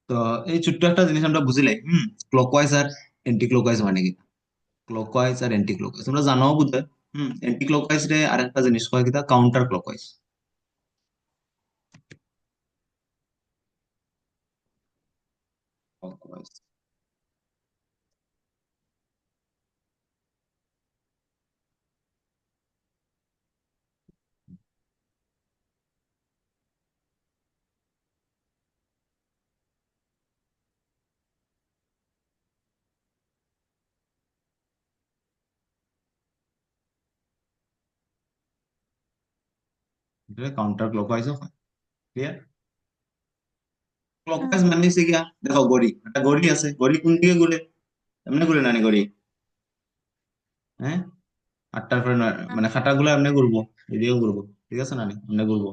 তো এই ছোট্ট একটা জিনিস আমরা বুঝিলাই, ক্লকওয়াইজ আর এন্টি ক্লকওয়াইজ মানে কি। ক্লকওয়াইজ আর এন্টি ক্লকওয়াইজ তোমরা জানো বোধহয়। এন্টি ক্লকওয়াইজ রে আরেকটা জিনিস কয় কিতা, কাউন্টার ক্লকওয়াইজ। ক্লকওয়াইজ কাউন্টার ক্লকওয়াইজও হয়। ক্লিয়ার? ক্লকওয়াইজ মানে হচ্ছে গিয়া, দেখো ঘড়ি, একটা ঘড়ি আছে, ঘড়ি কোন দিকে ঘুরে? এমনি ঘুরে নানি ঘড়ি? হ্যাঁ, 8টার পরে মানে খাটা গুলো এমনি ঘুরবো, এদিকেও ঘুরবো, ঠিক আছে নানি, এমনি ঘুরবো।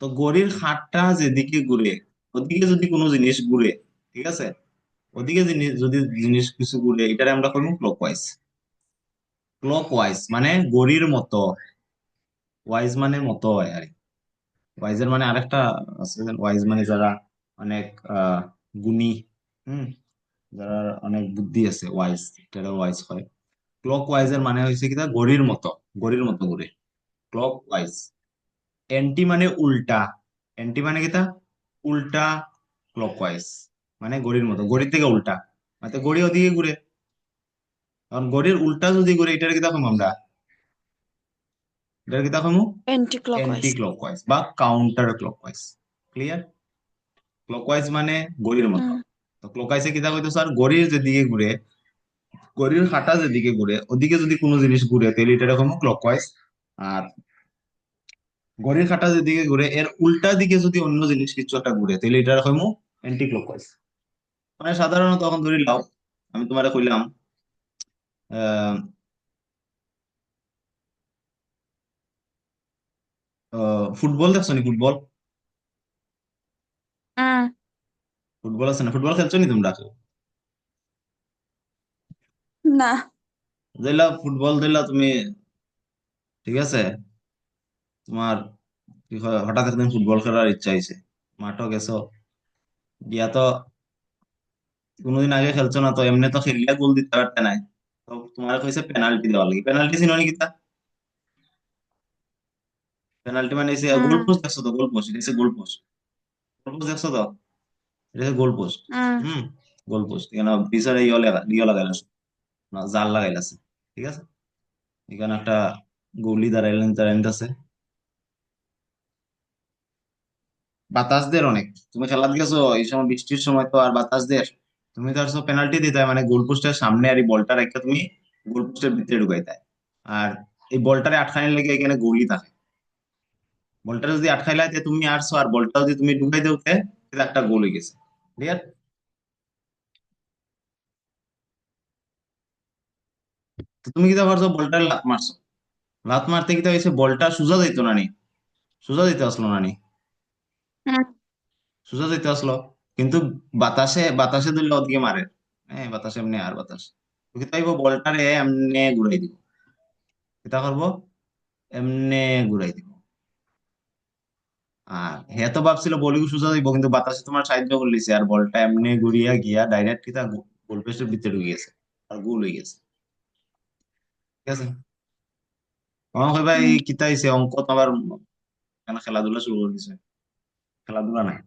তো ঘড়ির খাটটা যেদিকে ঘুরে, ওদিকে যদি কোনো জিনিস ঘুরে, ঠিক আছে, ওদিকে যদি জিনিস কিছু ঘুরে, এটারে আমরা করবো ক্লকওয়াইজ। ক্লকওয়াইজ মানে ঘড়ির মতো, ওয়াইজ মানে মতো হয় আর কি। ওয়াইজের মানে আরেকটা আছে, ওয়াইজ মানে যারা অনেক গুণী, হুম, যারা অনেক বুদ্ধি আছে, ওয়াইজ, এটারা ওয়াইজ হয়। ক্লক ওয়াইজের মানে হয়েছে কিনা ঘড়ির মতো, ঘড়ির মতো ঘুরে, ক্লক ওয়াইজ। এন্টি মানে উল্টা, এন্টি মানে কিতা, উল্টা ক্লক ওয়াইজ, মানে ঘড়ির মতো, ঘড়ির থেকে উল্টা, মানে ঘড়ি ওদিকে ঘুরে। কারণ ঘড়ির উল্টা যদি ঘুরে, এটার কিতা কম আমরা, এটার কিতা কমু, এন্টি এন্টি ক্লকওয়াইজ। ক্লকওয়াইজ বা কাউন্টার ক্লকওয়াইজ। ক্লিয়ার? ক্লকওয়াইজ মানে ঘড়ির মতো। তো ক্লকওয়াইজে কিতা কইতো স্যার, ঘড়ির যেদিকে ঘুরে, ঘড়ির কাঁটা যেদিকে ঘুরে, ওদিকে যদি কোনো জিনিস ঘুরে, তাহলে এটা এরকম ক্লকওয়াইজ। আর ঘড়ির কাঁটা যেদিকে ঘুরে, এর উল্টা দিকে যদি অন্য জিনিস কিছু একটা ঘুরে, তাহলে এটা এরকম অ্যান্টি ক্লকওয়াইজ। মানে সাধারণত তখন ধরি লাও, আমি তোমারে কইলাম আহ ফুটবল দেখছো নি? ফুটবল, হুম। ফুটবল আছে না, ফুটবল খেলছো নি তোমরা কেউ? না। দিলা ফুটবল দিলা তুমি, ঠিক আছে, তোমার কি হয়, হঠাৎ একদিন ফুটবল খেলার ইচ্ছা হয়েছে, মাঠও গেছো, গিয়া তো কোনোদিন আগে খেলছো না, তো এমনি তো খেলিয়া গোল দিতে পারতে নাই। তো তোমার কইছে পেনাল্টি দেওয়া লাগে, পেনাল্টি চিনো নি কিতা? পেনাল্টি মানে হচ্ছে গোল হুম। পোস্ট, দেখছো তো? গোল পোস্ট, এটা হচ্ছে গোল পোস্ট। গোল পোস্ট দেখছো তো? এটা হচ্ছে গোল পোস্ট। হুম। হুম, গোল পোস্ট এখানে পিছনে ইয়ে লাগাইলাছে, না জাল লাগাইলাছে, ঠিক আছে। এখানে একটা গোলি দাঁড়াইছে, বাতাস দের অনেক। তুমি খেলাত গেছো এই সময়, বৃষ্টির সময় তো আর বাতাস দের, তুমি ধরছো পেনাল্টি দিতে হয়, মানে গোল পোস্টের সামনে আর এই বলটা রেখে তুমি গোল পোস্টের ভিতরে ঢুকাইতে। আর এই বলটারে আটকানোর লেগে এখানে গোলি থাকে। বলটা যদি আটকাইলা, তে তুমি আসছো, আর বলটা যদি তুমি ঢুকাই দেওতে, তাহলে একটা গোল হয়ে গেছে। ক্লিয়ার? তো তুমি কিটা করছো, বলটার লাত মারছো, লাত মারতে কিটা হয়েছে, বলটা সোজা যাইতো না নি, সোজা যাইতে আসলো না নি, হুম। সোজা যাইতে আসলো, কিন্তু বাতাসে, বাতাসে দিলে ওদিকে মারে। হ্যাঁ, বাতাসে এমনি, আর বাতাস তো কিতা হইব, বলটারে এমনে ঘুরাই দিব, কিতা করবো, এমনে ঘুরাই দিব। আর হে তো ভাবছিল বলিও সোজা যাইব, কিন্তু বাতাসে তোমার সাহায্য করলিছে, আর বলটা এমনি ঘুরিয়া গিয়া ডাইরেক্ট কিতা গোল পোস্টের ভিতরে ঢুকে গেছে, আর গোল হয়ে গেছে। ঠিক আছে? আমার কইবা এই হুম। কিতা হইছে, অঙ্ক তো আবার কেন খেলাধুলা শুরু করে দিছে? খেলাধুলা নাই।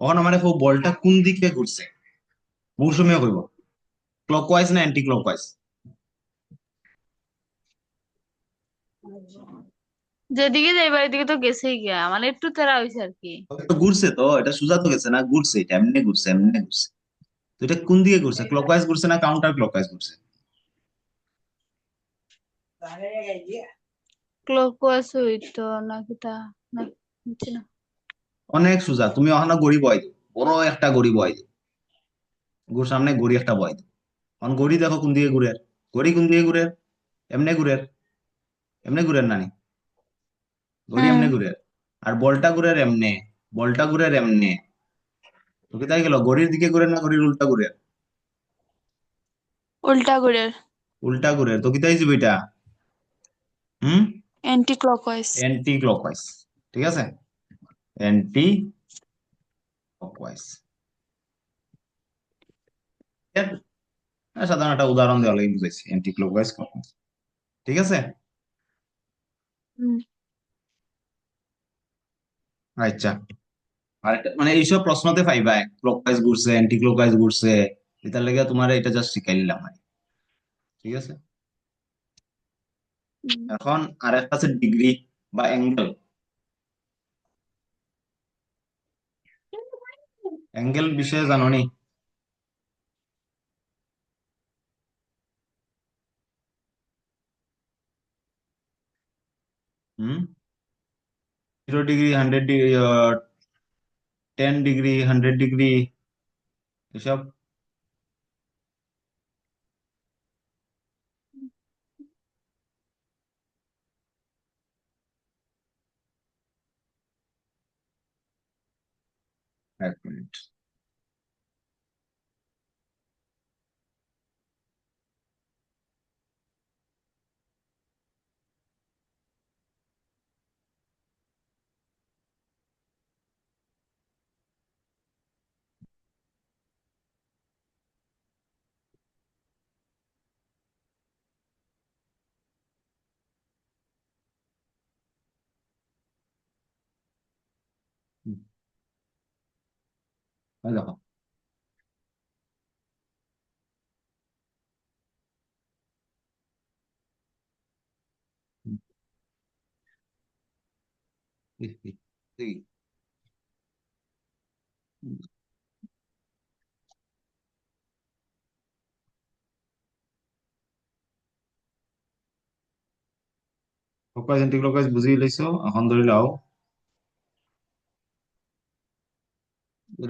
ওখানে মানে খুব বলটা কোন দিকে ঘুরছে, মৌসুমীও কইব, ক্লকওয়াইজ না অ্যান্টি ক্লকওয়াইজ? যেদিকে যাইবার এদিকে তো গেছেই গিয়া, মানে একটু তেরা হয়েছে আর কি। তো ঘুরছে তো, এটা সোজা তো গেছে না, ঘুরছে, এটা এমনি ঘুরছে, এমনি ঘুরছে। তো এটা কোন দিকে ঘুরছে, ক্লকওয়াইজ ঘুরছে না কাউন্টার ক্লকওয়াইজ ঘুরছে? ক্লকওয়াইজ হইতো নাকি তা, না বুঝছি না। অনেক সোজা। তুমি ওখানে গড়ি বয় দিও, বড় একটা গড়ি বয় দিও, গোর সামনে গড়ি একটা বয় দিও। এখন গড়ি দেখো কোন দিকে ঘুরে, গড়ি কোন দিকে ঘুরে, এমনি ঘুরে, এমনি ঘুরে নানি, গড়ি হুম। এমনি ঘুরে। আর বলটা ঘুরে এমনে, বলটা ঘুরে এমনে। তো কোথায় গেল, গড়ির দিকে ঘুরে না গড়ির উল্টা ঘুরে? উল্টা করে। উল্টা ঘুরে, তো কোথায় যাবে এটা? হুম, এন্টি ক্লকওয়াইজ। Anti clockwise. ঠিক আছে, অ্যান্টি ক্লকওয়াইজ। এর সাধারণ একটা উদাহরণ দেওয়া লাগে বুঝাইছি, অ্যান্টি ক্লকওয়াইজ। ঠিক আছে। হুম। আচ্ছা, আর মানে এইসব প্রশ্নতে পাইবা ক্লকওয়াইজ ঘুরছে অ্যান্টি ক্লকওয়াইজ ঘুরছে, এটার লাগে তোমার এটা জাস্ট শিখাই দিলাম আর কি। ঠিক আছে। হুম। এখন আর একটা আছে ডিগ্রি বা অ্যাঙ্গেল। অ্যাঙ্গেল বিষয়ে জানো নি? হুম। 0 ডিগ্রি, 100 ডিগ্রি, 10 ডিগ্রি, 100 ডিগ্রি, এসব। এক মিনিট। হুম, এই দেখো। হুম, এই, ক্লকওয়াইজ এন্টি ক্লকওয়াইজ বুঝি লাইছো, এখন ধরে লাও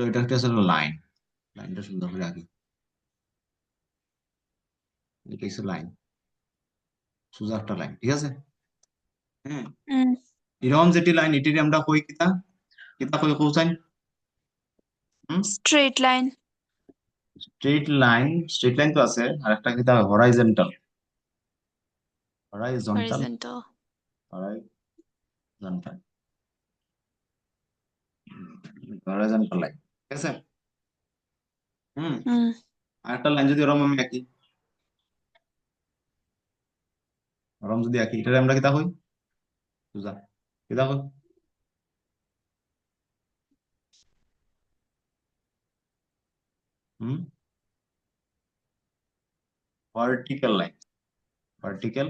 এটা একটা আসলে লাইন। লাইনটা সুন্দর করে আঁকি। এটা হচ্ছে লাইন, সোজা একটা লাইন। ঠিক আছে। হ্যাঁ। হুম। এরকম যেটি লাইন এটি আমরা কই কিতা, কিতা কই কোসাইন। হুম। Straight line. Straight line, straight line তো আছে, আর একটা কিতা horizontal. Horizontal, horizontal. Horizontal, horizontal line. ঠিক আছে। হুম। হুম। আর একটা লাইন যদি ওরম আমি আঁকি, ওরম যদি আঁকি, এটা আমরা কিতা কই, সোজা, কিতা কই। হুম। Vertical line, vertical.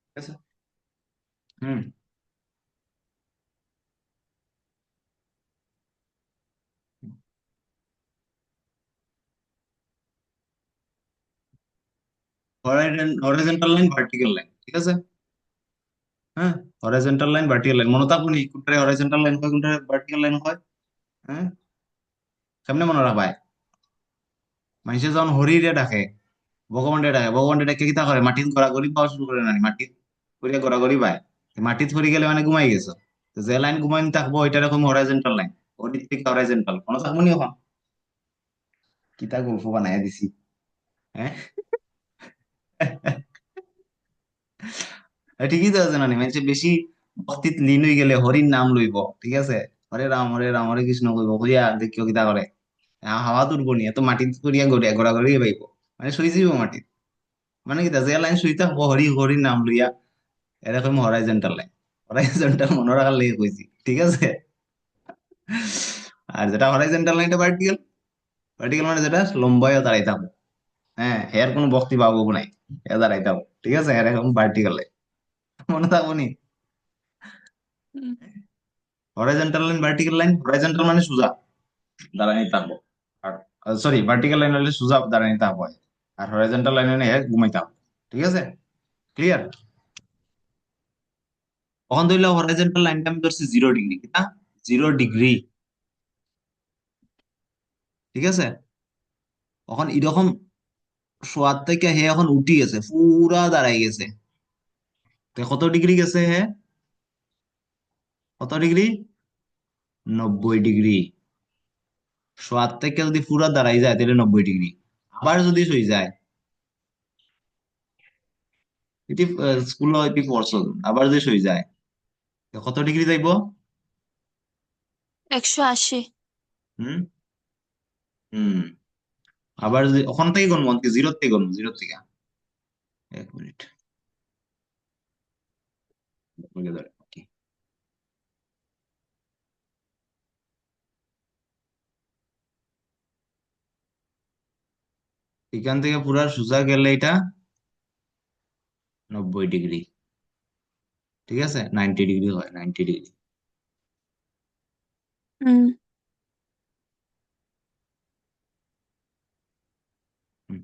ঠিক আছে। হুম। Horizontal line, vertical line. ঠিক আছে। হ্যাঁ। হরাইজন্টাল লাইন, ভার্টিক্যাল লাইন, মনে থাকুনি কোনটা হরাইজন্টাল লাইন হয় কোনটা ভার্টিক্যাল লাইন হয়। হ্যাঁ। কেমনে মনে রাখবাই? মানুষে যখন হরিরে ডাকে, ভগবানরে ডাকে, ভগবানরে ডাকে কিতা করে, মাটিত গড়াগড়ি পাওয়া শুরু করে নানি, মাটিত করিয়া গড়াগড়ি পায়। মাটিত পড়ে গেলে মানে ঘুমাই গেছো। তো যে লাইন ঘুমাই থাকবো ওইটা রকম হরাইজন্টাল লাইন, হরির থেকে হরাইজন্টাল মনে থাকবো নি এখন। কিতা গল্প বানাই দিছি। হ্যাঁ। ঠিকই তো আছে নানি, মানুষে বেশি ভক্তিত লীন হয়ে গেলে হরির নাম লইব। ঠিক আছে। হরে রাম, হরে রাম, হরে কৃষ্ণ কইব, কইয়া দেখিও কিতা করে। হাওয়া তুলবো নি, এত মাটিত করিয়া গড়িয়া গড়াগড়ি পাইব, মানে শুই যাব মাটিত। মানে কি যে লাইন শুই থাকবো হরি হরির নাম লইয়া, এরকম হরাইজন্টাল লাইন। হরাইজন্টাল মনে রাখার লেগে কইছি। ঠিক আছে। আর যেটা হরাইজন্টাল লাইনটা ভার্টিক্যাল, ভার্টিক্যাল মানে যেটা লম্বায় দাঁড়াই থাকবো। হ্যাঁ, এর কোনো ভক্তি ভাবও নাই, এ দাঁড়াই থাকবো। ঠিক আছে, এরকম ভার্টিক্যাল লাইন মনে থাকবো নি। হুম। Horizontal line, vertical line, horizontal মানে সোজা দাঁড়াই থাকবো। আর সরি, ভার্টিক্যাল লাইন হলে সোজা দাঁড়াই থাকবো। আর হরাইজন্টাল লাইন মানে ঘুমাই থাকবো। ঠিক আছে। ক্লিয়ার। তখন ধরলে হরাইজন্টাল লাইনটা আমি ধরছি 0 ডিগ্রি, কিনা 0 ডিগ্রি। ঠিক আছে। তখন এরকম শোয়ার থেকে হে এখন উঠি গেছে, পুরা দাঁড়াই গেছে। তো কত ডিগ্রি গেছে হে, কত ডিগ্রি, 90 ডিগ্রি। শোয়ার থেকে যদি পুরা দাঁড়াই যায় তাহলে 90 ডিগ্রি। আবার যদি শুই যায়, এটি স্কুল এটি পড়ছো, আবার যদি শুই যায় তো কত ডিগ্রি যাইব? 180। হুম। হুম। আবার যদি ওখান থেকে গুনবো, জিরো থেকে গুনবো, জিরো থেকে। এক মিনিট, বলে ধরে কি। এখান থেকে পুরা সোজা গেলে এটা 90 ডিগ্রি। ঠিক আছে, 90 ডিগ্রি হয়, 90 ডিগ্রি। হুম।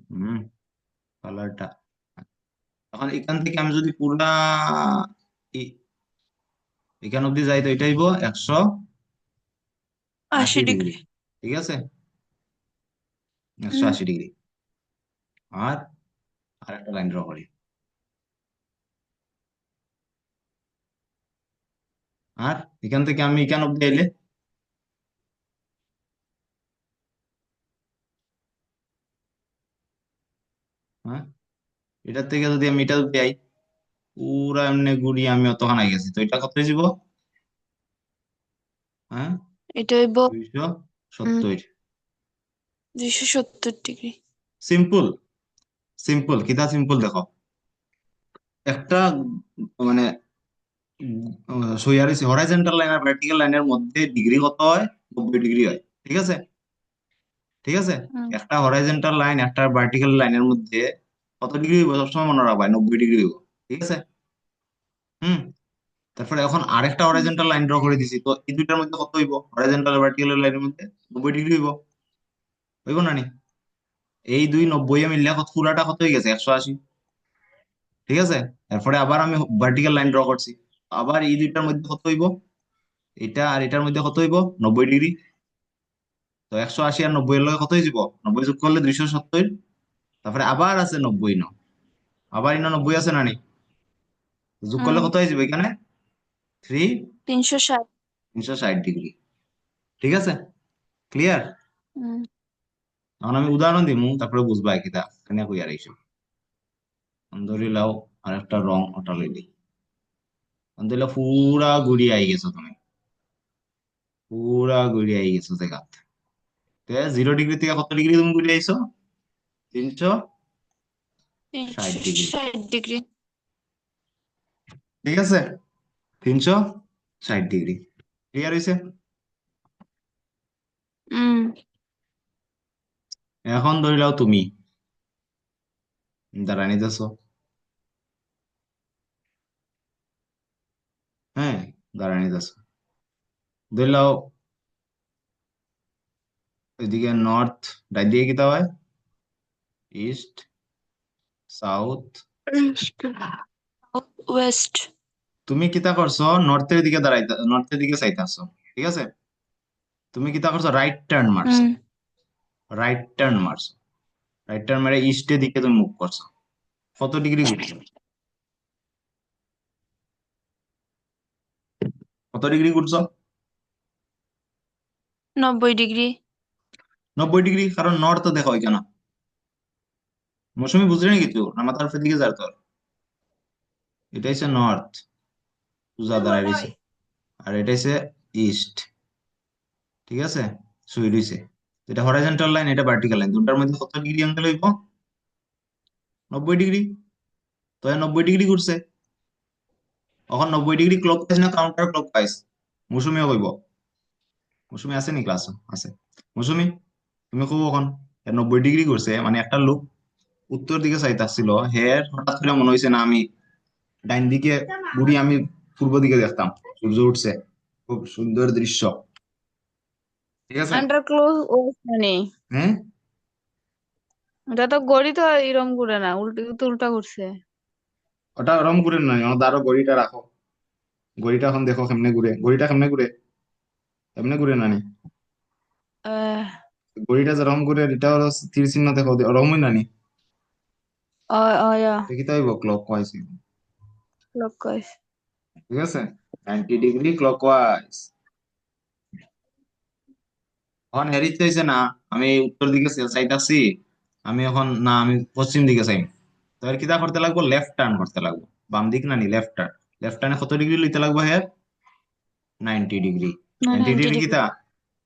হুম, কালারটা। এখন এখান থেকে আমি যদি পুরা এ- এখান অব্দি যাই, তো এটা হইব 180 80 ডিগ্রি। ডিগ্রি। ঠিক আছে, একশো হুম। আশি ডিগ্রি। আর আরেকটা লাইন ড্র করি। আর এখান থেকে আমি এখান অব্দি আইলে, হ্যাঁ, এটার থেকে যদি আমি এটা অব্দি আই, পুরা এমনি ঘুরি আমি অতখান আই গেছি, তো এটা কত যাব? হ্যাঁ, এটা হইব 270। 270 ডিগ্রি। সিম্পল, সিম্পল কিতা সিম্পল দেখো। একটা মানে হরাইজন্টাল লাইন আর ভার্টিক্যাল লাইনের মধ্যে ডিগ্রি কত হয়? 90 ডিগ্রি হয়। ঠিক আছে, ঠিক আছে। হুম। একটা হরাইজন্টাল লাইন একটা ভার্টিক্যাল লাইনের মধ্যে কত ডিগ্রি হইব সবসময় মনে রাখবা? 90 ডিগ্রি হইব। ঠিক আছে। হুম। তারপরে এখন আরেকটা হুম। হরাইজন্টাল লাইন ড্র করে দিছি, তো এই দুইটার মধ্যে কত হইব? হরাইজন্টাল আর ভার্টিক্যাল লাইনের মধ্যে 90 ডিগ্রি হইব। হইব না নি? এই দুই 90 এ মিললে কত, পুরাটা কত হয়ে গেছে? 180। ঠিক আছে। তারপরে আবার আমি ভার্টিক্যাল লাইন ড্র করছি, আবার এই দুইটার মধ্যে কত হইব? এটা আর এটার মধ্যে কত হইব? 90 ডিগ্রি। তো 180 আর 90 এর লগে কত হয়ে যাব? 90 যোগ করলে 270। তারপরে আবার আছে 90 ন, আবার ইন 90 আছে না নি? যোগ করলে হুম। কত হয়ে যাবে এখানে? 3, 360। 360 ডিগ্রি। ঠিক আছে, ক্লিয়ার? হুম। এখন আমি উদাহরণ দিমু, তারপরে বুঝবা কিতা কেন কই আর এইসব। ধরি লাও আর একটা রং ওটা লইলি, ধরিলা পুরা ঘুরি আই গেছো তুমি, পুরা ঘুরি আই গেছো জায়গাত। 0 ডিগ্রি থেকে কত ডিগ্রি তুমি ঘুরে আইছো? 360 ডিগ্রি। 360 ডিগ্রি। ঠিক আছে, 360 ডিগ্রি। ক্লিয়ার হয়েছে? হুম। এখন ধরি লাও তুমি দাঁড়ায় নিতেছো, হ্যাঁ, দাঁড়ায় নিতেছো। ধরি লাও এদিকে নর্থ, ডাই দিয়ে কিতা হয়? East, south. ওয়েস্ট। তুমি কিতা করছো? নর্থের দিকে দাঁড়াইতে, নর্থের দিকে চাইতাছো। ঠিক আছে, তুমি কিতা করছো? রাইট টার্ন মারছো, হুম। রাইট টার্ন মারছো। রাইট টার্ন মারে ইস্টের দিকে তুমি মুভ করছো। কত ডিগ্রি ঘুরছো? কত ডিগ্রি ঘুরছো? 90 ডিগ্রি। 90 ডিগ্রি, কারণ নর্থ দেখো এখানে। মৌসুমী বুঝলে না কিছু, না মাথার উপর দিকে যার তোর। এটা হচ্ছে নর্থ, পূজা দাঁড়ায় রয়েছে। আর এটা হচ্ছে ইস্ট। ঠিক আছে, সুই রয়েছে। এটা হরাইজন্টাল লাইন, এটা ভার্টিক্যাল লাইন, দুটার মধ্যে কত ডিগ্রি অ্যাঙ্গেল হইব? 90 ডিগ্রি। তো 90 ডিগ্রি ঘুরছে। এখন 90 ডিগ্রি ক্লক ওয়াইজ না কাউন্টার ক্লক ওয়াইজ? মৌসুমীও কইব। মৌসুমী আছে নি ক্লাস? আছে। মৌসুমী, তুমি কব এখন 90 ডিগ্রি ঘুরছে, মানে একটা লোক উত্তর দিকে চাইতাছিল, হের হঠাৎ করে মনে হয়েছে না আমি ডাইন দিকে ঘুরি, আমি পূর্ব দিকে দেখতাম সূর্য উঠছে, খুব সুন্দর দৃশ্য। ঠিক আছে। আন্ডার ক্লোজ ওয়েস্ট মানে হ্যাঁ, এটা তো গড়ি তো এরকম করে না, উল্টো তো উল্টা করছে। ওটা ওরম ঘুরে নয়, আমাদের আরো ঘড়িটা রাখো। ঘড়িটা এখন দেখো কেমনে ঘুরে, ঘড়িটা কেমনে ঘুরে, এমনে ঘুরে নানি। আহ ঘড়িটা যেরকম ঘুরে, এটা হলো তীর চিহ্ন দেখো, ওরমই নানি। ইয়া দেখি তাইব ক্লক ওয়াইজ। ক্লকওয়াইজ। ঠিক আছে, 90 ডিগ্রি ক্লক ওয়াইজ। এখন হেরিতে হয়েছে না, আমি উত্তর দিকে চাইতাছি, আমি এখন না আমি পশ্চিম দিকে চাই। তো এর কিতা করতে লাগবো? লেফট টার্ন করতে লাগবো। বাম দিক না নি, লেফট টার্ন। লেফট টার্নে কত ডিগ্রি লইতে লাগবো হের? 90 ডিগ্রি। না, 90 90 ডিগ্রি ডিগ্রি। কিতা?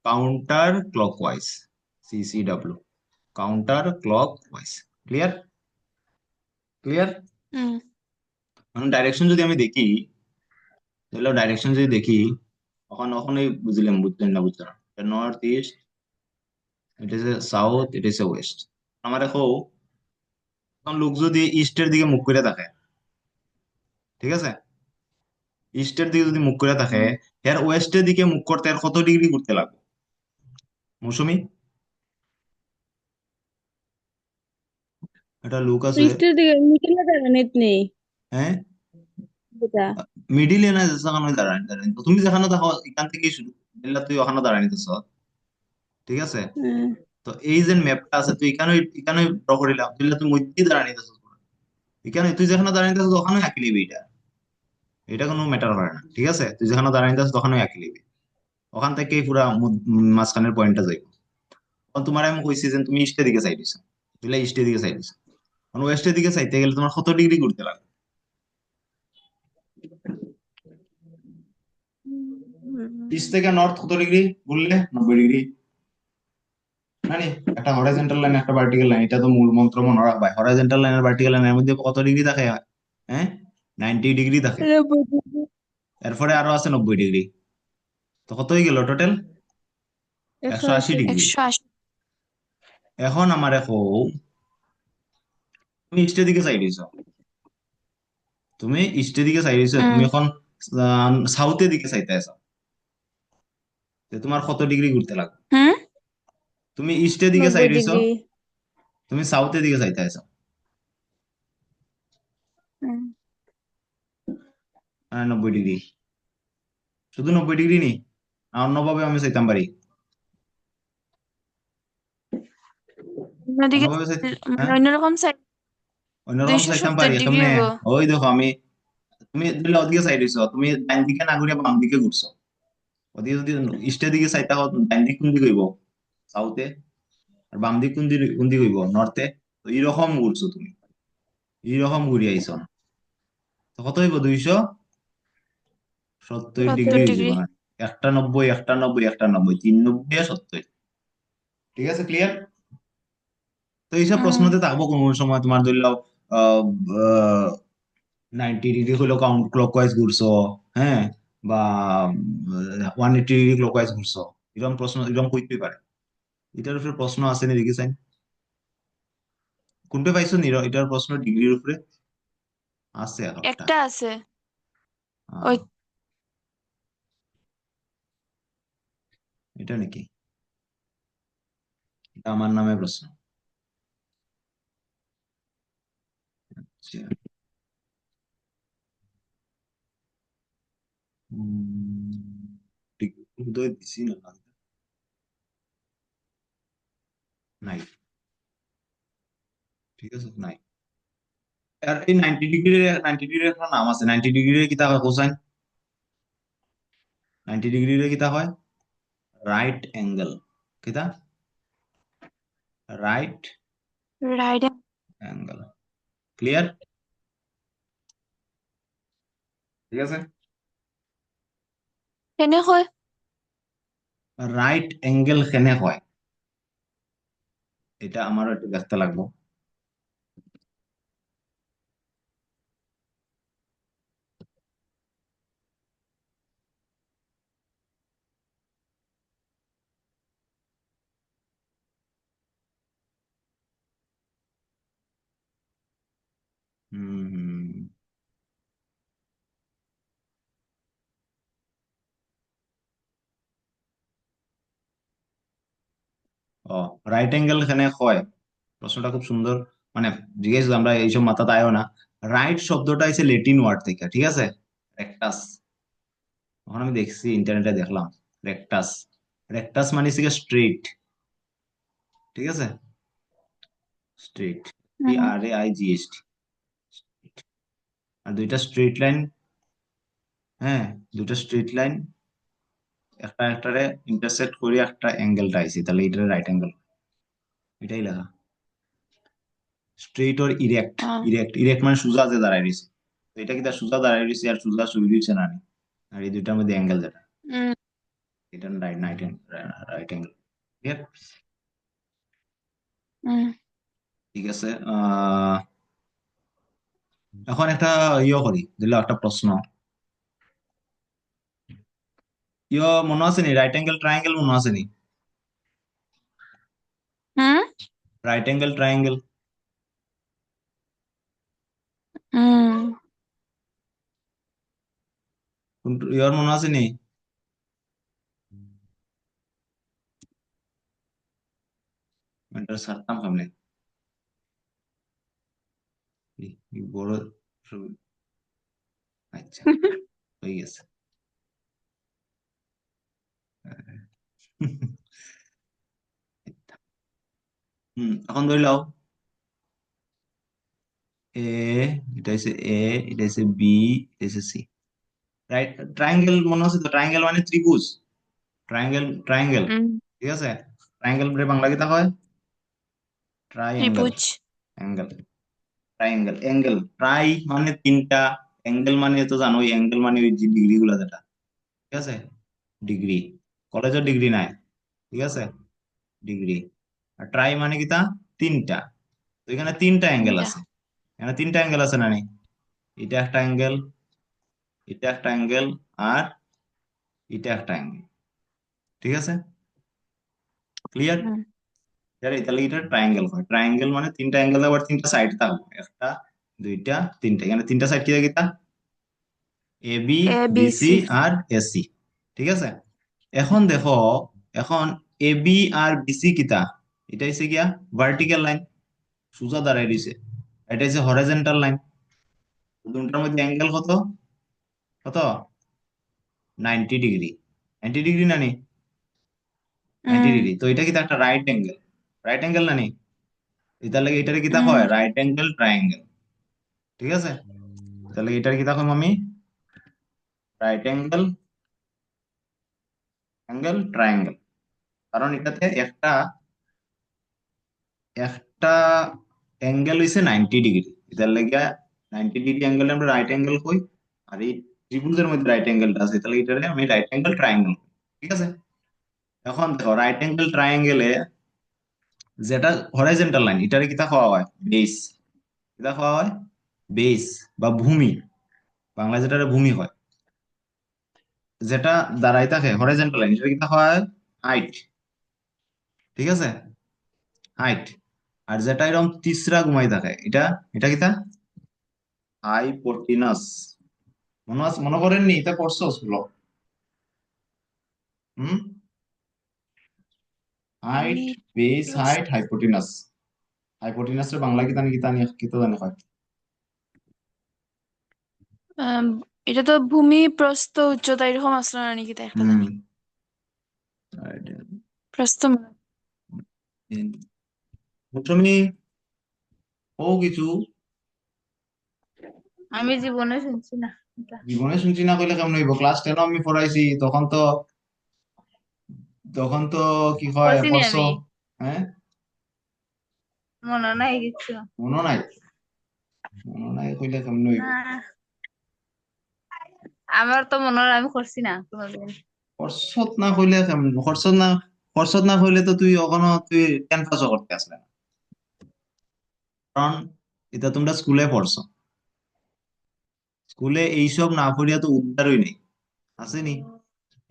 Counterclockwise. CCW, counterclockwise. Clear? Clear? হুম এখন ডাইরেকশন যদি আমি দেখি, তাহলে ডাইরেকশন যদি দেখি, তখন ওখানেই বুঝলেন না বুঝলেন না, নর্থ ইস্ট, এটা হচ্ছে সাউথ, এটা হচ্ছে ওয়েস্ট। আমার দেখো, তখন লোক যদি ইস্টের দিকে মুখ করে থাকে, ঠিক আছে, ইস্টের দিকে যদি মুখ করে থাকে, হুম এর ওয়েস্টের দিকে মুখ করতে আর কত ডিগ্রি ঘুরতে লাগবে মৌসুমি? একটা লোক আছে, পৃষ্ঠের দিকে মিডিলে দাঁড়ানিত নেই হ্যাঁ, যেটা মিডিলে না যেখানে দাঁড়ানি দাঁড়ানি, তো তুমি যেখানে দেখো এখান থেকেই শুরু, এলা তুই ওখানে দাঁড়ানি নিতেছ, ঠিক আছে। হ্যাঁ। তো এই যে ম্যাপটা আছে, তুই এখানে এখানে ড্র করিলাম, তুই তুই মধ্যেই দাঁড়ানি নিতেছ, এখানে তুই যেখানে দাঁড়ানি নিতেছ ওখানে একই লিবি, এটা এটা কোনো ম্যাটার করে না, ঠিক আছে। তুই যেখানে দাঁড়ানি নিতেছ তখন একই লিবি, ওখান থেকেই পুরা মাঝখানের পয়েন্টটা যাইব। তখন তোমার আমি কইছি যে তুমি ইস্টের দিকে চাই দিছো, তুই ইস্টের দিকে চাই দিছো, কারণ ওয়েস্টের দিকে চাইতে গেলে তোমার কত ডিগ্রি ঘুরতে লাগবে? ইস্ট থেকে নর্থ কত ডিগ্রি ঘুরলে? 90 ডিগ্রি। মানে একটা হরাইজন্টাল লাইন, একটা ভার্টিক্যাল লাইন, এটা তো মূল মন্ত্র মনে রাখবা, হরাইজন্টাল লাইন আর ভার্টিক্যাল লাইনের মধ্যে কত ডিগ্রি থাকে? হ্যাঁ, 90 ডিগ্রি থাকে। এটা বুঝি। এরপরে আরো আছে 90 ডিগ্রি, তো কত হয়ে গেল টোটাল? 180 ডিগ্রি। 180 এখন আমার এখন, তুমি ইস্টের দিকে চাই দিছো, তুমি ইস্টের দিকে চাই দিছো, তুমি হুম এখন সাউথের দিকে চাইতে আছো, যে তোমার কত ডিগ্রি ঘুরতে লাগবে? হুম তুমি ইস্টের দিকে চাই 90 দিছো, ডিগ্রি তুমি সাউথের দিকে চাইতে আছো, হুম 90 ডিগ্রি। শুধু 90 ডিগ্রি নি, আর অন্যভাবে আমি চাইতাম পারি, অন্যদিকে অন্যভাবে মানে হ্যাঁ, অন্যরকম সাইড অন্যরকম চাইতাম 270 পারি ডিগ্রি কেমনে? হইব। ওই দেখো আমি, তুমি দিলে ওদিকে সাইড হইছো, তুমি ডাইন দিকে না ঘুরে বাম দিকে ঘুরছো, ওদিকে যদি ইস্টের দিকে চাইতা হো, ডাইন দিক কোন দিকে হইব? সাউথে। আর বাম দিক কোন দিকে হইব? নর্থে। তো এইরকম ঘুরছো তুমি, এইরকম ঘুরি আইছো, তো কত হইব? 270 ডিগ্রি 70 হয়ে যাব ডিগ্রি না? একটা 90, একটা 90, একটা 90, 390 আর 70, ঠিক আছে। ক্লিয়ার? তো এইসব হুম প্রশ্নতে থাকবো কোন কোন সময় তোমার ধরল, আহ 90 ডিগ্রি হলো কাউন্ট ক্লকওয়াইজ ঘুরছো, হ্যাঁ, বা 180 ডিগ্রি ক্লকওয়াইজ ঘুরছো, এরকম প্রশ্ন এরকম কইতেই পারে। এটার উপরে প্রশ্ন আছে নি দেখি চাই, কোনটা পাইছো নি এটার প্রশ্ন ডিগ্রির উপরে? আছে একটা। একটা আছে আহ, ওই এটা নাকি? এটা আমার নামে প্রশ্ন। আচ্ছা। ঠিক উদয় দিছি না, নাই, ঠিক আছে, নাই। আর এই 90 ডিগ্রির একটা নাম আছে, 90 ডিগ্রির কিতা হয় কোসাইন? 90 ডিগ্রির কিতা হয়? Right angle. কিতা? Right right angle. ক্লিয়ার? ঠিক আছে। কেনে হয়। রাইট অ্যাঙ্গেল কেনে হয়, এটা আমারও একটু দেখতে লাগবো। হম, ও, রাইট অ্যাঙ্গেল কেনে হয়, প্রশ্নটা খুব সুন্দর। মানে জিজ্ঞেস আমরা এইসব মাথাতে আয়ও না। রাইট শব্দটা হচ্ছে লেটিন ওয়ার্ড থেকে, ঠিক আছে, রেক্টাস। তখন আমি দেখছি ইন্টারনেটে দেখলাম, রেক্টাস, রেক্টাস মানে হচ্ছে স্ট্রেট, ঠিক আছে, স্ট্রেট, হুম PRAIGHT। আর দুইটা স্ট্রেট লাইন, হ্যাঁ, দুইটা স্ট্রেট লাইন একটা একটারে ইন্টারসেক্ট করে একটা অ্যাঙ্গেলটা আইছি, তাহলে এটা রাইট অ্যাঙ্গেল, এটাই লেখা। স্ট্রেট ওর ইরেক্ট, আহ, ইরেক্ট ইরেক্ট মানে সোজা যে দাঁড়ায় রয়েছে, তো এটা কি তার সোজা দাঁড়ায় রয়েছে, আর সোজা শুয়ে দিচ্ছে না নি? আর এই দুইটার মধ্যে অ্যাঙ্গেল যেটা, হুম এটা রাইট, রাইট অ্যাঙ্গেল। ক্লিয়ার? হুম ঠিক আছে। এখন একটা করি দিলে একটা প্রশ্ন। মনে আছে নি রাইট অ্যাঙ্গেল ট্রায়াঙ্গেল মনে আছে নি? হুম রাইট অ্যাঙ্গেল ট্রায়াঙ্গেল হুম মনে আছে নি? এটা সারতাম সামনে বড় আচ্ছা হয়ে গেছে। এখন ধরে লাও এ, এটা হচ্ছে এ, এটা হচ্ছে বি, এটা হচ্ছে সি। রাইট ট্রায়াঙ্গেল মনে আছে তো? ট্রায়াঙ্গেল মানে ত্রিভুজ। ট্রায়াঙ্গেল ট্রায়াঙ্গেল হুম ঠিক আছে। ট্রায়াঙ্গেল বাংলা কিতা হয়? ট্রাইঅ্যাঙ্গেল। ত্রিভুজ। অ্যাঙ্গেল ট্রাইঅ্যাঙ্গেল অ্যাঙ্গেল ট্রাই মানে তিনটা, অ্যাঙ্গেল মানে তো জানো অ্যাঙ্গেল মানে ওই যে ডিগ্রি গুলা যেটা, ঠিক আছে। ডিগ্রি, কলেজের ডিগ্রি নাই, ঠিক আছে, ডিগ্রি। আর ট্রাই মানে কিতা? তিনটা। তো এখানে তিনটা অ্যাঙ্গেল তিনটা। আছে, এখানে তিনটা অ্যাঙ্গেল আছে না নি? এটা একটা অ্যাঙ্গেল, এটা একটা অ্যাঙ্গেল, আর এটা একটা অ্যাঙ্গেল, ঠিক আছে, ক্লিয়ার? হুম তাহলে এটা ট্রায়াঙ্গেল হয়। ট্রায়াঙ্গেল মানে তিনটা অ্যাঙ্গেল, আবার তিনটা সাইড থাকবে, একটা দুইটা তিনটা। এখানে তিনটা সাইড কি কিতা? A B, A B BC C. R AC, ঠিক আছে। এখন দেখো, এখন এ বি আর বিসি কিতা? এটা হচ্ছে গিয়া ভার্টিক্যাল লাইন, সোজা দাঁড়ায় দিছে। এটা হচ্ছে হরাইজন্টাল লাইন। দুটার মধ্যে অ্যাঙ্গেল কত? কত? 90 ডিগ্রি। 90 ডিগ্রি না নি? নাইনটি হুম ডিগ্রি তো এটা কিন্তু একটা রাইট অ্যাঙ্গেল, রাইট অ্যাঙ্গেল না নি? এটার লাগে এটারে কিতা হুম হয়? রাইট অ্যাঙ্গেল ট্রায়াঙ্গেল, ঠিক আছে। তাহলে এটার কিতা কম আমি? Right angle triangle. কারণ এটাতে একটা একটা অ্যাঙ্গেল হইছে 90 ডিগ্রি, এটার লাগে 90 ডিগ্রি অ্যাঙ্গেল আমরা রাইট অ্যাঙ্গেল কই। আর এই ত্রিভুজের মধ্যে রাইট অ্যাঙ্গেলটা আছে, তাহলে এটারে আমি রাইট অ্যাঙ্গেল ট্রায়াঙ্গেল, ঠিক আছে। এখন দেখো রাইট অ্যাঙ্গেল ট্রায়াঙ্গেলে যেটা হরাইজন্টাল লাইন, এটারে কিতা খাওয়া হয়? বেস। কিতা খাওয়া হয়? বেস বা ভূমি, বাংলা যেটা ভূমি হয়, যেটা দাঁড়াই থাকে হরাইজন্টাল লাইন, এটা কিতা হয়? হাইট, ঠিক আছে, হাইট। আর যেটা এরকম তিসরা ঘুমাই থাকে, এটা এটা কিতা? হাইপোটিনাস। মনে করেননি? এটা করছো স্কুল? হুম, height, height base, plus. Height, hypotenuse. হাইপোটিনাসের বাংলা কিতা নি কিতা নি কিতা জানি হয়? আম, এটা তো ভূমি প্রস্থ উচ্চতা এরকম আসলো না নাকি, তাই একটা হুম, জানি। প্রস্থ তুমি ও কিছু আমি জীবনে শুনছি না এটা। জীবনে শুনছি না কইলে কেমন হইব? ক্লাস 10 আমি পড়াইছি, তখন তো কি হয় পড়ছিনি পড়ছো? আমি, হ্যাঁ, মনে নাই কিছু। মনে নাই? মনে নাই কইলে কেমন হইব? না, আমার তো মনে হয় আমি করছি না কোনোদিন। খরচত না কইলে কেমন? খরচত না কইলে তো তুই এখনো তুই 10 পাসও করতে আসলে না। কারণ এটা তোমরা স্কুলে পড়ছো, স্কুলে এইসব না পড়িয়া তো উদ্ধারই নেই, আসেনি?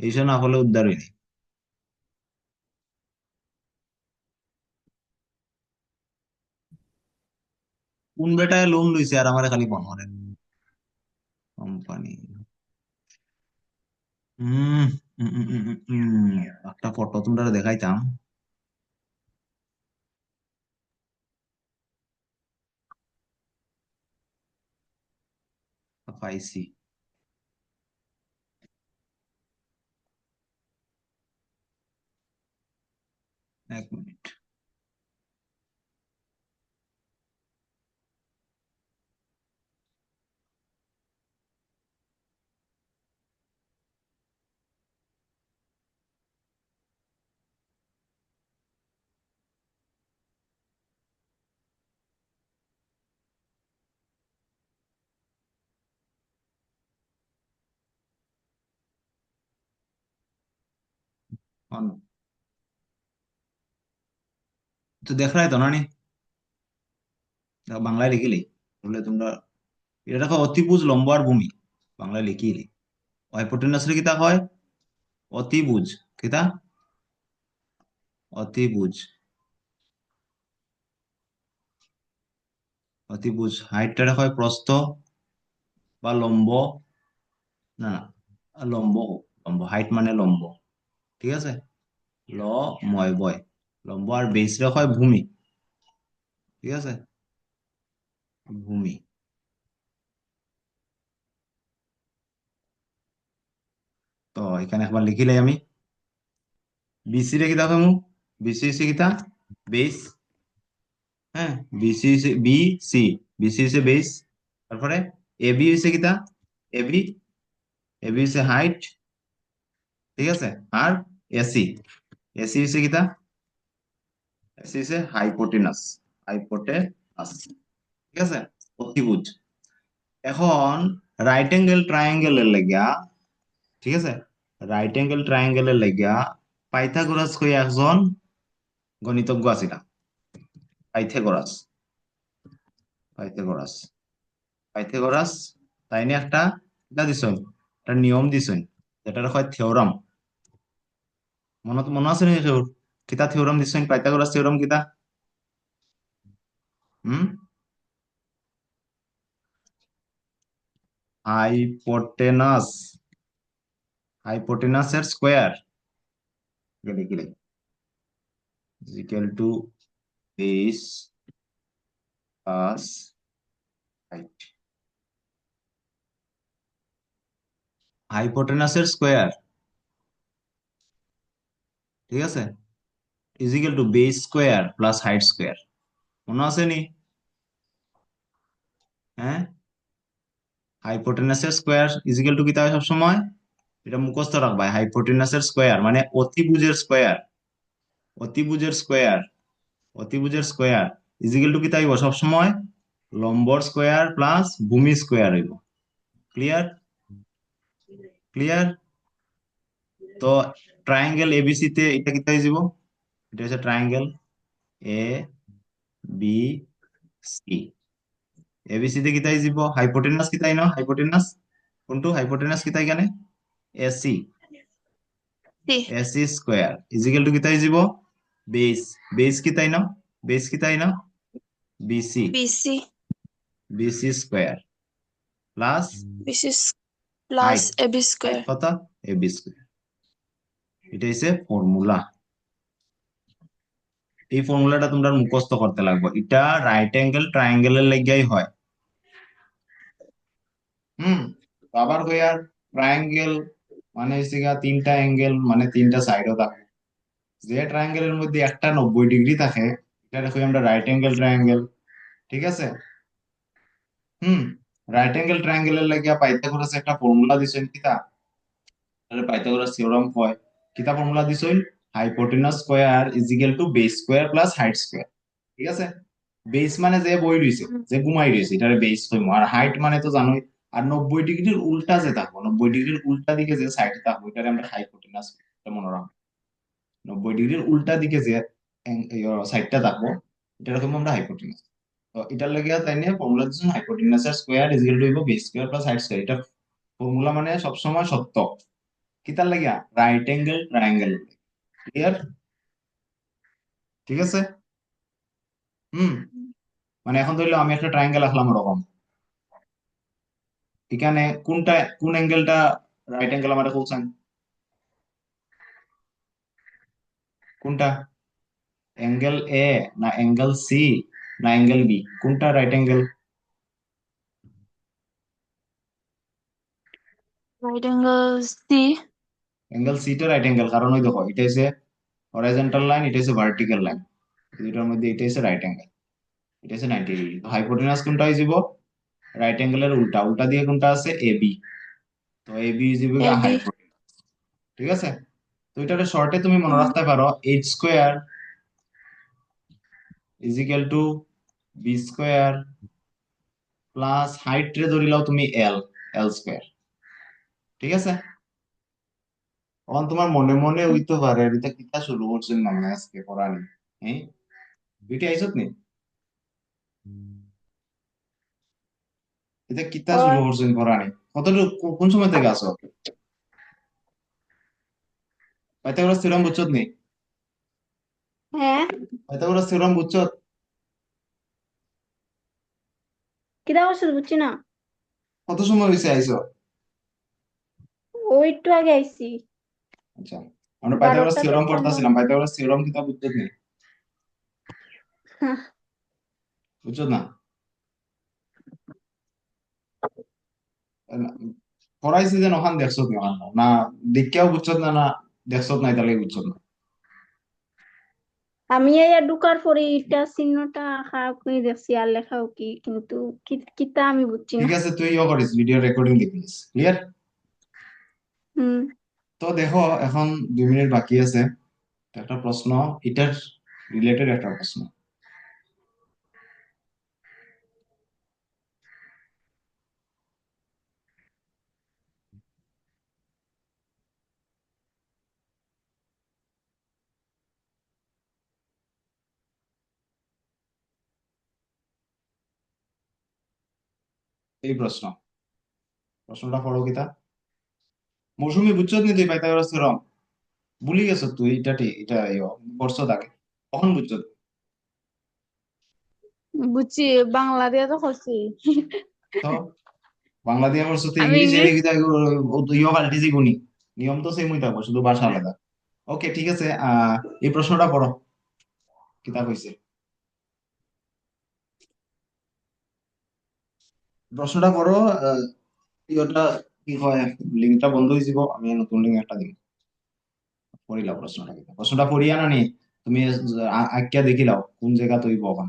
এইসব না পড়লে উদ্ধারই নেই। কোন বেটায় লোন লইছে আর আমারে খালি ফোন করে? কোম্পানি। হম একটা ফটো তোমরা দেখাইতাম। পাইছি, এক মিনিট। অন। তো দেখ রায় তো না নি দেখো, বাংলায় লিখিলি বলে তোমরা এটা দেখো অতিভুজ লম্ব আর ভূমি বাংলায় লিখিলি হাইপোটেনাস কিতা হয় অতিভুজ কিতা অতিভুজ অতিভুজ হাইটটা হয় প্রস্থ বা লম্ব না না লম্ব লম্ব হাইট মানে লম্ব ঠিক আছে ল ময় বয় লম্ব আর বেস রেখা হয় ভূমি ঠিক আছে ভূমি তো এখানে একবার লিখিলাই আমি বিসি রে কিতা কমু বিসি হইছে কিতা বেস হ্যাঁ বিসি হইছে বি সি বিসি হইছে বেস তারপরে এবি হইছে কিতা এবি এবি হইছে হাইট ঠিক আছে আর এসি এসি হইছে কিতা এসি হইছে হাইপোটেনাস হাইপোটেনাস ঠিক আছে অতিভুজ এখন রাইট অ্যাঙ্গেল ট্রায়াঙ্গেলের লাগিয়া ঠিক আছে রাইট অ্যাঙ্গেল ট্রায়াঙ্গেলের লাগিয়া পাইথাগোরাস কই একজন গণিতজ্ঞ আছিল পাইথাগোরাস পাইথাগোরাস পাইথাগোরাস তাই নিয়ে একটা এটা দিছেন একটা নিয়ম দিছেন যেটা হয় থিওরাম মনে আছে নাকি কেউ কিতা থিওরাম দিছেন পাইথাগোরাস থিওরাম কিতা হুম হাইপোটেনাস হাইপোটেনাসের স্কোয়ার লিখি is equal to base plus height হাইপোটেনাসের স্কোয়ার ঠিক আছে is equal to base square plus height square মনে আছে নি হ্যাঁ হাইপোটেনাসের স্কোয়ার is equal to কি তাই সবসময় এটা মুখস্থ রাখবা হাইপোটেনাসের স্কোয়ার মানে অতিভুজের স্কোয়ার অতিভুজের স্কোয়ার অতিভুজের স্কোয়ার is equal to কি তাই সবসময় লম্বর স্কোয়ার প্লাস ভূমি স্কোয়ার হইব ক্লিয়ার ক্লিয়ার তো ট্রায়াঙ্গেল এবিসি তে এটা কি তাই যাব এটা হচ্ছে triangle A B C ABC তে কি তাই যাব হাইপোটেনাস কি তাই না হাইপোটেনাস কোনটো হাইপোটেনাস কি তাই কেনে AC C AC square is equal to কি তাই যাব বেস বেস কি তাই না বেস কি তাই না BC BC BC square plus BC plus height AB height square কত এবি স্কোয়ার এটা হচ্ছে ফর্মুলা এই ফর্মুলাটা তোমরা মুখস্থ করতে লাগবে এটা রাইট অ্যাঙ্গেল ট্রায়াঙ্গেলের লাগিয়াই হয় হুম তো আবার কই আর ট্রায়াঙ্গেল মানে হচ্ছে গিয়া তিনটা অ্যাঙ্গেল মানে তিনটা সাইডও থাকে যে ট্রায়াঙ্গেলের মধ্যে একটা 90 ডিগ্রি থাকে এটা দেখো আমরা রাইট অ্যাঙ্গেল ট্রায়াঙ্গেল ঠিক আছে হুম রাইট অ্যাঙ্গেল ট্রায়াঙ্গেলের লাগিয়া পাইথাগোরাস একটা ফর্মুলা দিছেন কিতা তাহলে পাইথাগোরাস থিওরাম হয় কিতা ফর্মুলা দিছেন hypotenuse square is equal to base square plus height square ঠিক আছে বেস মানে যে বই রইছে যে ঘুমাই রইছে এটারে বেস কইমু আর হাইট মানে তো জানোই আর 90 ডিগ্রির উল্টা যে থাকবো 90 ডিগ্রির উল্টা দিকে যে সাইড থাকবো এটারে আমরা হাইপোটেনাস মনে রাখবো 90 ডিগ্রির উল্টা দিকে যে সাইডটা থাকবো এটা রকম আমরা হাইপোটেনাস তো এটার লাগে তাই নিয়ে ফর্মুলা দিচ্ছেন হাইপোটেনাসের square is equal to base square plus height square এটা ফর্মুলা মানে সবসময় সত্য কিতার লাগিয়া রাইট অ্যাঙ্গেল ট্রায়াঙ্গেল ক্লিয়ার ঠিক আছে হুম মানে এখন ধরলে আমি একটা ট্রায়াঙ্গেল আঁকলাম ওরকম এখানে কোনটা কোন অ্যাঙ্গেলটা রাইট অ্যাঙ্গেল আমার বলছেন কোনটা অ্যাঙ্গেল এ না অ্যাঙ্গেল সি না অ্যাঙ্গেল বি কোনটা right angle right angle C angle C টা রাইট অ্যাঙ্গেল কারণ ওই দেখো এটা হচ্ছে হরাইজন্টাল লাইন এটা হচ্ছে ভার্টিক্যাল লাইন দুইটার মধ্যে এটা হচ্ছে রাইট অ্যাঙ্গেল এটা হচ্ছে 90 ডিগ্রি তো হাইপোটেনাস কোনটা হয়ে যাব রাইট অ্যাঙ্গেলের উল্টা উল্টা দিয়ে কোনটা আছে এবি তো AB is equal to AB hypotenuse ঠিক আছে তো এটারে শর্টে তুমি মনে রাখতে পারো H square is equal to B square plus height রে ধরিলাও তুমি এল এল স্কোয়ার ঠিক আছে এখন তোমার মনে মনে হইতে পারে এটা কিতা শুরু করছেন না আজকে পড়ানি হ্যাঁ ডিউটি আইছত নি এটা কিতা শুরু হয় করছেন পড়ানি কোন সময় থেকে আসো পাইথাগোরাস থিওরাম বুঝছত নি হ্যাঁ পাইথাগোরাস থিওরাম বুঝছত কিতা করছিস বুঝছি না কত সময় হয়েছে আইছো ও একটু আগে আইছি আচ্ছা আমরা পাইথাগোরাস 12টা থিওরাম 53 পড়তাছিলাম পাইথাগোরাস থিওরাম কিতা বুঝছত নি বুঝছত না পড়াইছি যেন ওখান দেখছত নি ওখান না দেখিয়াও বুঝছত না না দেখছত না তাহলে বুঝছত না আমি এই ঢুকার পরে এটা চিহ্নটা খারাপ করে দেখছি আর লেখাও কি কিন্তু কিতা আমি বুঝছি না ঠিক আছে তুই ইয়ে করিস ভিডিও রেকর্ডিং দেখিস ক্লিয়ার হুম তো দেখো এখন 2 মিনিট বাকি আছে একটা প্রশ্ন এটার রিলেটেড একটা প্রশ্ন এই প্রশ্নটা পড়ো কিতা মৌসুমী বুঝছত নি তুই পাইথাগোরাস থিওরাম ভুলি গেছ তুই এটা বর্ষ আগে কখন বুঝছত বুঝছি, বাংলা দিয়ে তো করছি। তো বাংলা দিয়ে বর্ষ তো আমি ইংলিশ এলে ইংলিশ কিতা তুইও পাল্টিছি গুনি নিয়ম তো সেমই থাকবো শুধু ভাষা আলাদা ওকে ঠিক আছে এই প্রশ্নটা পড়ো কিতা কইছে প্রশ্নটা পড়ো ইয়েটা কি হয় লিঙ্কটা বন্ধ হয়ে যাব আমি নতুন লিঙ্ক একটা দিই পড়িলাও প্রশ্নটা পড়িয়া না নি তুমি আঁকিয়া দেখিলাও কোন জায়গা তুই পাবা